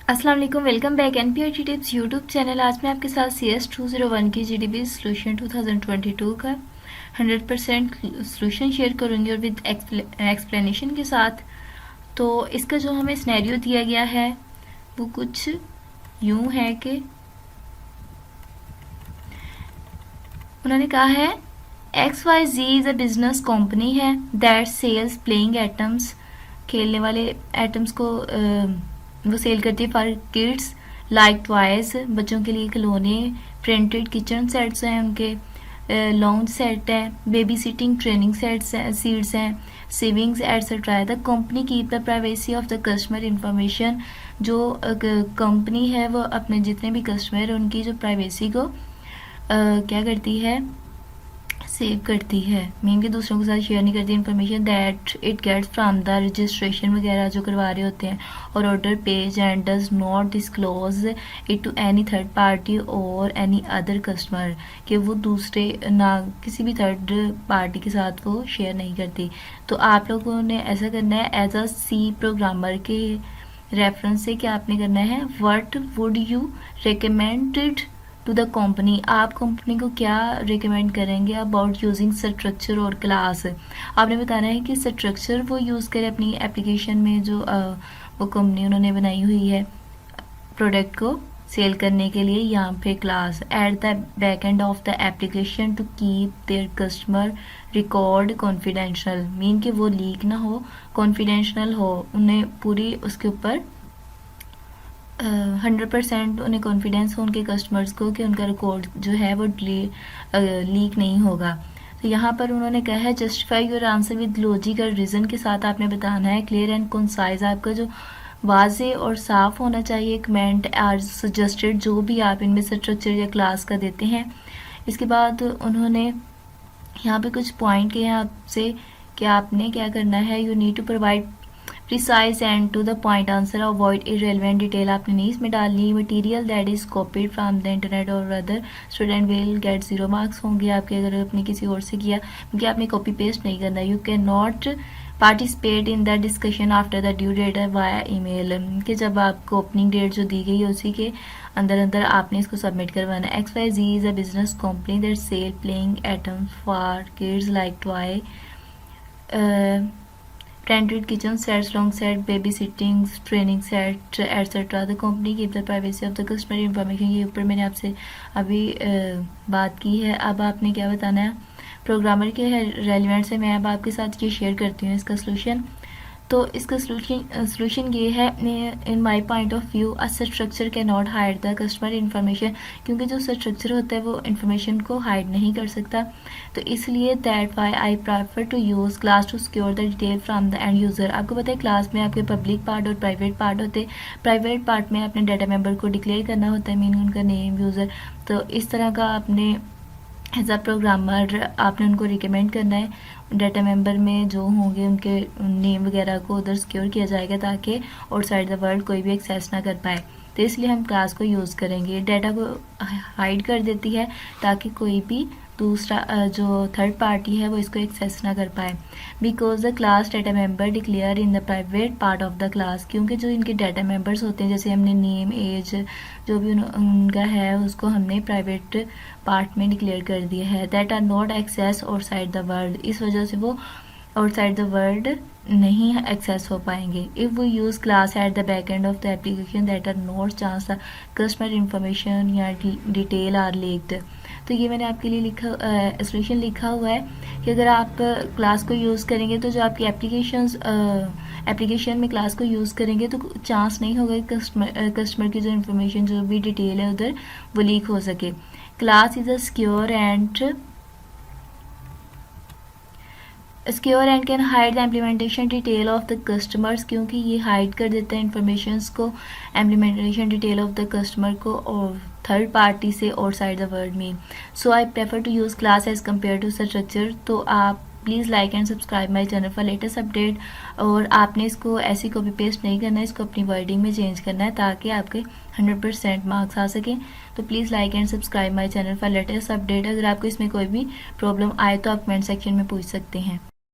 अस्सलाम वालेकुम, welcome back NPRT tips YouTube channel. आज मैं आपके साथ CS 201 की जीडीपी सोल्यूशन 2022 का 100% सोल्यूशन शेयर करूंगी और विद एक्सप्लेनेशन के साथ। तो इसका जो हमें सिनेरियो दिया गया है वो कुछ यूं है कि उन्होंने कहा है XYZ is a business company है दैट सेल्स प्लेइंग एटम्स, खेलने वाले एटम्स को वो सेल करती है फॉर किड्स लाइक टॉयज, बच्चों के लिए खिलौने, प्रिंटेड किचन सेट्स हैं उनके, लॉन्च सेट है, बेबी सिटिंग ट्रेनिंग सेट्स हैं, सीड्स हैं, सेविंग्स एटसेट्रा है। The company keep the privacy of the customer information, जो कंपनी है वो अपने जितने भी कस्टमर उनकी जो प्राइवेसी को क्या करती है, सेव करती है, मीन कि दूसरों के साथ शेयर नहीं करती information that it gets from the registration वगैरह जो करवा रहे होते हैं, और order page and does not disclose it to any third party और एनी अदर कस्टमर, कि वो दूसरे ना किसी भी थर्ड पार्टी के साथ वो शेयर नहीं करती। तो आप लोगों ने ऐसा करना है एज अ सी प्रोग्रामर के रेफरेंस से, क्या आपने करना है, what would you recommended to the company, आप कंपनी को क्या रिकमेंड करेंगे अबाउट यूजिंग स्ट्रक्चर और क्लास। आपने बताना है कि स्ट्रक्चर वो यूज़ करें अपनी एप्लीकेशन में, जो वो कंपनी उन्होंने बनाई हुई है प्रोडक्ट को सेल करने के लिए, यहाँ पे class at the back end of the application to keep their customer record confidential, mean कि वो लीक ना हो, कॉन्फिडेंशियल हो, उन्हें पूरी उसके ऊपर 100% उन्हें कॉन्फिडेंस हो उनके कस्टमर्स को कि उनका रिकॉर्ड जो है वो लीक नहीं होगा। तो यहाँ पर उन्होंने कहा है justify your answer with logic और रीज़न के साथ आपने बताना है, क्लियर एंड कंसाइज, आपका जो वाजे और साफ होना चाहिए कमेंट आर सजेस्टेड, जो भी आप इनमें स्ट्रक्चर या क्लास का देते हैं। इसके बाद उन्होंने यहाँ पे कुछ पॉइंट किए हैं आपसे कि आपने क्या करना है, you need to provide precise and to the point answer, avoid irrelevant detail आपने नहीं इसमें डालनी। Material that is copied from the internet और other student will get 0 marks होंगे आपके अगर आपने किसी और से किया, क्योंकि आपने कॉपी पेस्ट नहीं करना। You can not participate in the discussion after the due date via email, कि जब आपको ओपनिंग डेट जो दी गई है उसी के अंदर अंदर आपने इसको सबमिट करवाना है। XYZ is a business company that sell playing items for kids like toy, rented kitchen sets, long set, baby sitting, training set, etc. The company keep the privacy of the customer information, ये ऊपर मैंने आपसे अभी बात की है। अब आपने क्या बताना है, प्रोग्रामर के रेलिवेंट से मैं अब आपके साथ ये शेयर करती हूँ इसका सोल्यूशन। तो इसका सोल्यूशन ये है, in my point of view a structure can not hide the customer information, क्योंकि जो स्ट्रक्चर होता है वो इन्फॉर्मेशन को हाइड नहीं कर सकता। तो इसलिए that why I prefer to use class to secure the detail from the end user. आपको पता है क्लास में आपके पब्लिक पार्ट और प्राइवेट पार्ट होते हैं। प्राइवेट पार्ट में अपने डाटा मेंबर को डिक्लेयर करना होता है, मीनिंग उनका नेम यूज़र। तो इस तरह का आपने एज अ प्रोग्रामर आपने उनको रिकमेंड करना है, डाटा मेंबर में जो होंगे उनके नेम वगैरह को उधर सिक्योर किया जाएगा ताकि आउटसाइड द वर्ल्ड कोई भी एक्सेस ना कर पाए। तो इसलिए हम क्लास को यूज़ करेंगे, डाटा को हाइड कर देती है ताकि कोई भी दूसरा जो थर्ड पार्टी है वो इसको एक्सेस ना कर पाए। Because the class data member declare in the private part of the class, क्योंकि जो इनके डाटा मेंबर्स होते हैं, जैसे हमने नेम एज जो भी उनका है उसको हमने प्राइवेट पार्ट में डिक्लेयर कर दिया है, that are not access outside the world, इस वजह से वो आउटसाइड द वर्ल्ड नहीं एक्सेस हो पाएंगे। If we use class at the back end of the application that are not chance the customer information या डिटेल आर लीक्ड। तो ये मैंने आपके लिए सोल्यूशन लिखा हुआ है कि अगर आप क्लास को यूज़ करेंगे तो जो आपकी एप्लीकेशन में क्लास को यूज़ करेंगे तो चांस नहीं होगा कि कस्टमर की जो इन्फॉर्मेशन जो भी डिटेल है उधर वो लीक हो सके। Class is a secure and can hide the implementation detail of the customers, क्योंकि ये हाइड कर देता है इन्फॉर्मेशंस को, implementation detail of the customer को और थर्ड पार्टी से और साइड द वर्ल्ड में। So I prefer to use class as compare to structure. तो आप please like and subscribe my channel for latest update, और आपने इसको ऐसी कॉपी पेस्ट नहीं करना है, इसको अपनी वर्डिंग में चेंज करना है ताकि आपके 100% मार्क्स आ सकें। तो please like and subscribe my channel for latest update. अगर आपको इसमें कोई भी प्रॉब्लम आए तो आप कमेंट सेक्शन में पूछ सकते हैं।